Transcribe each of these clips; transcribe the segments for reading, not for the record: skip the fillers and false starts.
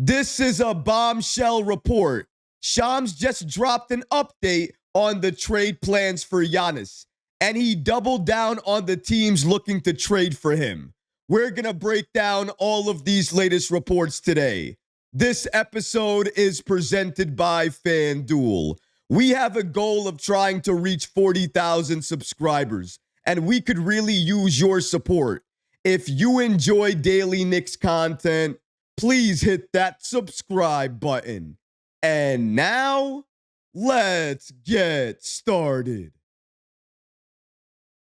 This is a bombshell report. Shams just dropped an update on the trade plans for Giannis, and he doubled down on the teams looking to trade for him. We're going to break down all of these latest reports today. This episode is presented by FanDuel. We have a goal of trying to reach 40,000 subscribers, and we could really use your support. If you enjoy daily Knicks content, please hit that subscribe button. And now, let's get started.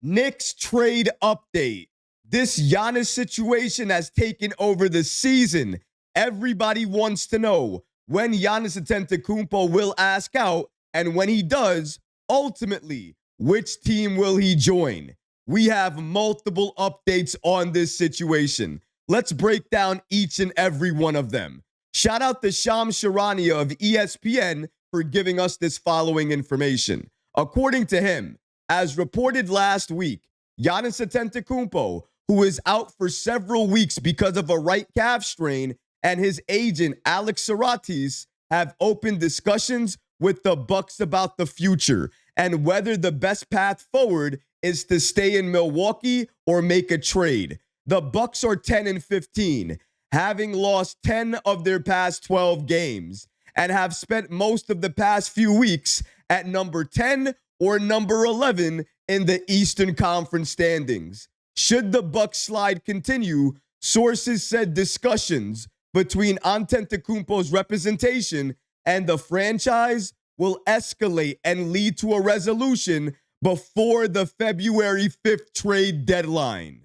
Knicks trade update. This Giannis situation has taken over the season. Everybody wants to know when Giannis Antetokounmpo will ask out, and when he does, ultimately, which team will he join? We have multiple updates on this situation. Let's break down each and every one of them. Shout out to Shams Charania of ESPN for giving us this following information. According to him, as reported last week, Giannis Antetokounmpo, who is out for several weeks because of a right calf strain, and his agent Alex Saratis have opened discussions with the Bucks about the future and whether the best path forward is to stay in Milwaukee or make a trade. The Bucks are 10-15, having lost 10 of their past 12 games, and have spent most of the past few weeks at number 10 or number 11 in the Eastern Conference standings. Should the Bucks slide continue, sources said discussions between Antetokounmpo's representation and the franchise will escalate and lead to a resolution before the February 5th trade deadline.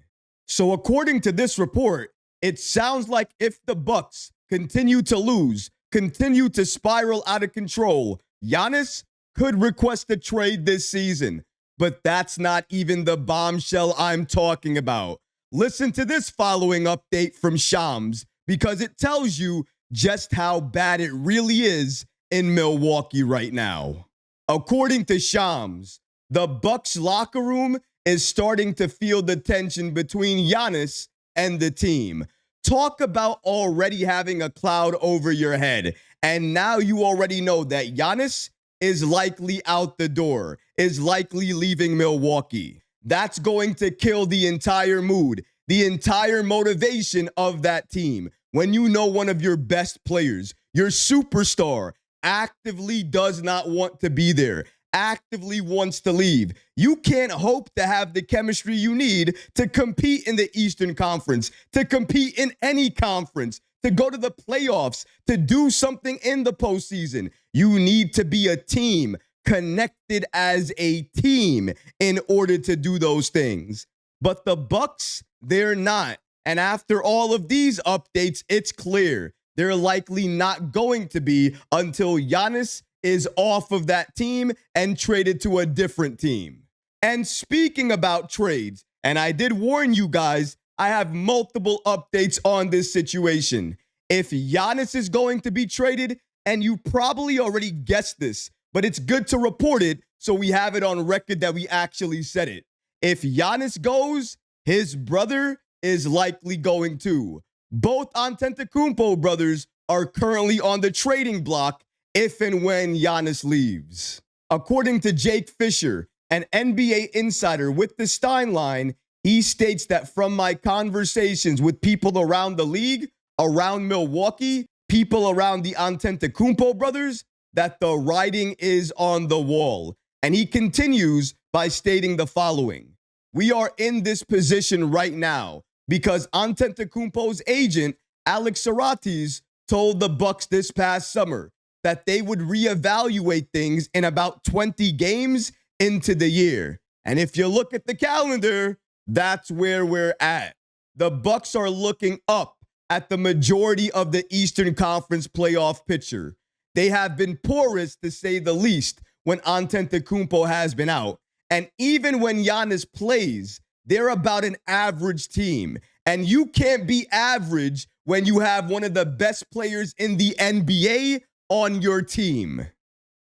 So according to this report, it sounds like if the Bucks continue to lose, continue to spiral out of control, Giannis could request a trade this season. But that's not even the bombshell I'm talking about. Listen to this following update from Shams, because it tells you just how bad it really is in Milwaukee right now. According to Shams, the Bucks locker room is starting to feel the tension between Giannis and the team. Talk about already having a cloud over your head. And now you already know that Giannis is likely out the door, is likely leaving Milwaukee. That's going to kill the entire mood, the entire motivation of that team. When you know one of your best players, your superstar, actively does not want to be there, actively wants to leave, you can't hope to have the chemistry you need to compete in the Eastern Conference, to compete in any conference, to go to the playoffs, to do something in the postseason. You need to be a team, connected as a team in order to do those things. But the Bucks, they're not. And after all of these updates, it's clear they're likely not going to be until Giannis is off of that team and traded to a different team. And speaking about trades, and I did warn you guys, I have multiple updates on this situation. If Giannis is going to be traded, and you probably already guessed this, but it's good to report it so we have it on record that we actually said it. If Giannis goes, his brother is likely going too. Both Antetokounmpo brothers are currently on the trading block if and when Giannis leaves. According to Jake Fisher, an NBA insider with the Stein line, he states that from my conversations with people around the league, around Milwaukee, people around the Antetokounmpo brothers, that the writing is on the wall. And he continues by stating the following: we are in this position right now because Antetokounmpo's agent, Alex Saratis, told the Bucks this past summer that they would reevaluate things in about 20 games into the year. And if you look at the calendar, that's where we're at. The Bucks are looking up at the majority of the Eastern Conference playoff picture. They have been porous, to say the least, when Antetokounmpo has been out. And even when Giannis plays, they're about an average team. And you can't be average when you have one of the best players in the NBA on your team.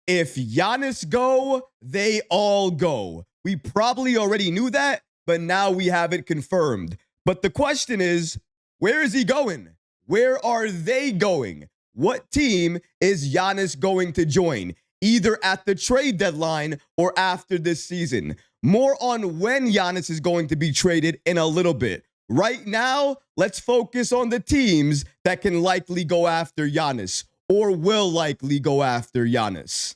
If Giannis go, they all go. We probably already knew that, but now we have it confirmed. But the question is, where is he going? Where are they going? what team is Giannis going to join, either at the trade deadline or after this season. More on when Giannis is going to be traded in a little bit. Right now, let's focus on the teams that can likely go after Giannis or will likely go after Giannis.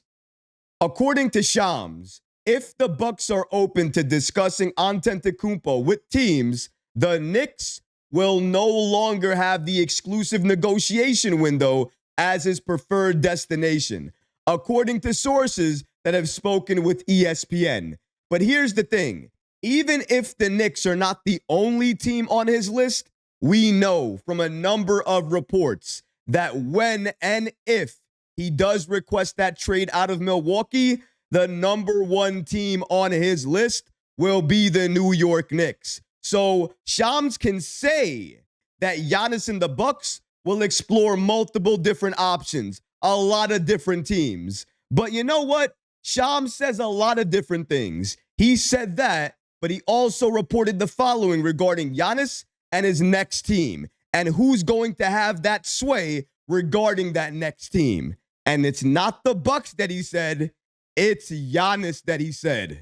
According to Shams, if the Bucks are open to discussing Antetokounmpo with teams, the Knicks will no longer have the exclusive negotiation window as his preferred destination, according to sources that have spoken with ESPN. But here's the thing. Even if the Knicks are not the only team on his list, we know from a number of reports that when and if he does request that trade out of Milwaukee, the number one team on his list will be the New York Knicks. So Shams can say that Giannis and the Bucks will explore multiple different options, a lot of different teams. But you know what? Shams says a lot of different things. He said that, but he also reported the following regarding Giannis and his next team and who's going to have that sway regarding that next team. And it's not the Bucks that he said, it's Giannis that he said.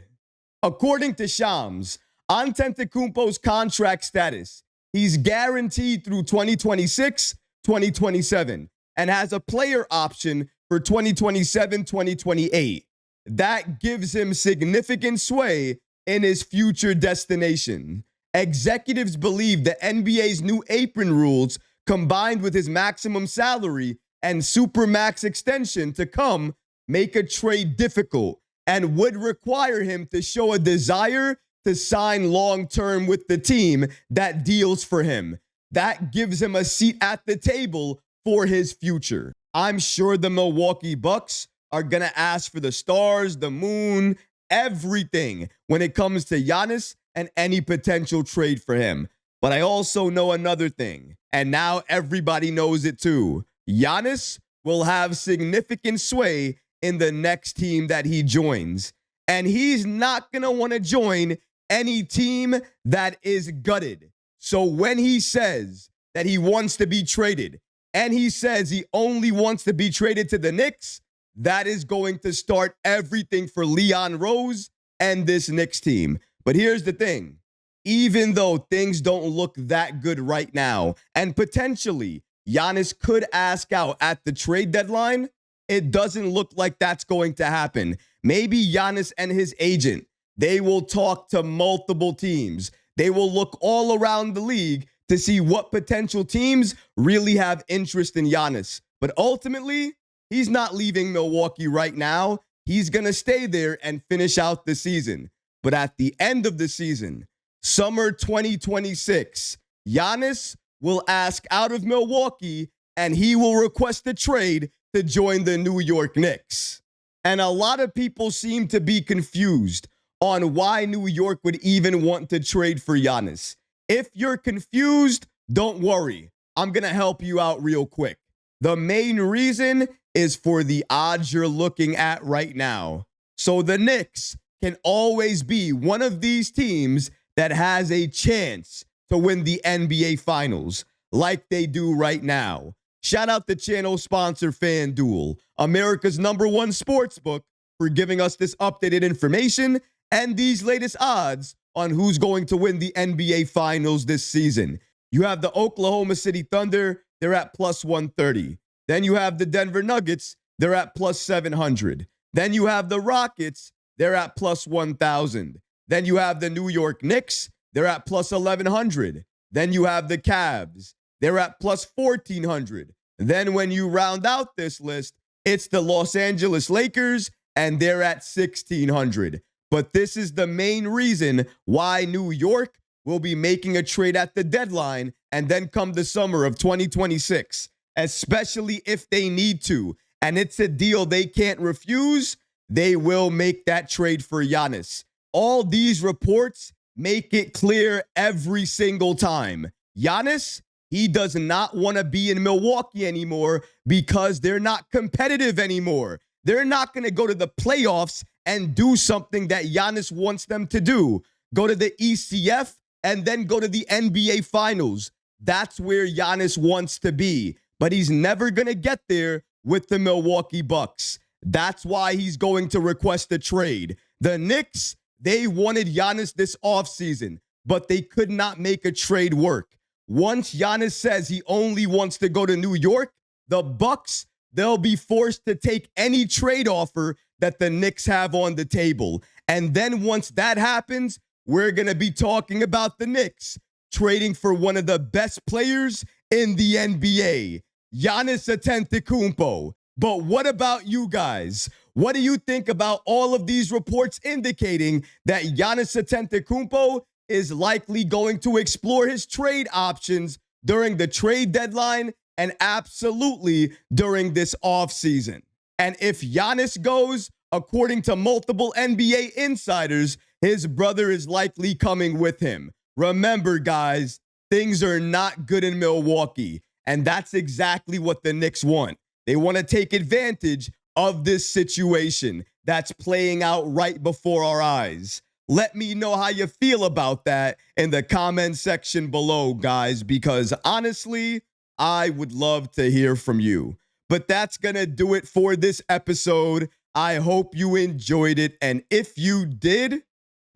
According to Shams, Antetokounmpo's contract status, he's guaranteed through 2026, 2027, and has a player option for 2027, 2028. That gives him significant sway in his future destination. Executives believe the NBA's new apron rules, combined with his maximum salary and supermax extension to come, make a trade difficult and would require him to show a desire to sign long-term with the team that deals for him. That gives him a seat at the table for his future. I'm sure the Milwaukee Bucks are going to ask for the stars, the moon, everything when it comes to Giannis and any potential trade for him. But I also know another thing, and now everybody knows it too. Giannis will have significant sway in the next team that he joins. And he's not going to want to join any team that is gutted. So when he says that he wants to be traded, and he says he only wants to be traded to the Knicks, that is going to start everything for Leon Rose and this Knicks team. But here's the thing. Even though things don't look that good right now, and potentially Giannis could ask out at the trade deadline, it doesn't look like that's going to happen. Maybe Giannis and his agent, they will talk to multiple teams. They will look all around the league to see what potential teams really have interest in Giannis. But ultimately, he's not leaving Milwaukee right now. He's going to stay there and finish out the season. But at the end of the season, summer 2026, Giannis will ask out of Milwaukee and he will request a trade to join the New York Knicks. And a lot of people seem to be confused on why New York would even want to trade for Giannis. If you're confused, don't worry. I'm going to help you out real quick. The main reason is for the odds you're looking at right now. So the Knicks can always be one of these teams that has a chance to win the NBA Finals, like they do right now. Shout out to channel sponsor FanDuel, America's #1 sportsbook, for giving us this updated information and these latest odds on who's going to win the NBA Finals this season. You have the Oklahoma City Thunder, they're at plus 130. Then you have the Denver Nuggets, they're at plus 700. Then you have the Rockets, they're at plus 1,000. Then you have the New York Knicks, they're at plus 1,100. Then you have the Cavs, they're at plus 1,400. Then when you round out this list, it's the Los Angeles Lakers, and they're at 1,600. But this is the main reason why New York will be making a trade at the deadline and then come the summer of 2026, especially if they need to. And it's a deal they can't refuse. They will make that trade for Giannis. All these reports make it clear every single time. Giannis, he does not want to be in Milwaukee anymore because they're not competitive anymore. They're not going to go to the playoffs and do something that Giannis wants them to do. Go to the ECF and then go to the NBA Finals. That's where Giannis wants to be. but he's never going to get there with the Milwaukee Bucks. That's why he's going to request a trade. The Knicks, they wanted Giannis this offseason, but they could not make a trade work. Once Giannis says he only wants to go to New York, the Bucks, they'll be forced to take any trade offer that the Knicks have on the table. And then once that happens, we're going to be talking about the Knicks trading for one of the best players in the NBA, Giannis Antetokounmpo. But what about you guys? What do you think about all of these reports indicating that Giannis Antetokounmpo is likely going to explore his trade options during the trade deadline and absolutely during this offseason? And if Giannis goes, according to multiple NBA insiders, his brother is likely coming with him. Remember, guys, things are not good in Milwaukee, and that's exactly what the Knicks want. They want to take advantage of this situation that's playing out right before our eyes. Let me know how you feel about that in the comment section below, guys, because honestly, I would love to hear from you. But that's going to do it for this episode. I hope you enjoyed it. And if you did,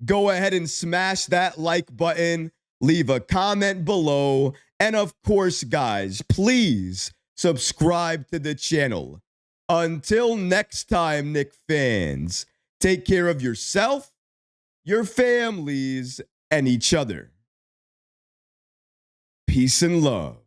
go ahead and smash that like button, leave a comment below. And of course, guys, please subscribe to the channel. Until next time, Knicks fans, take care of yourself, your families, and each other. Peace and love.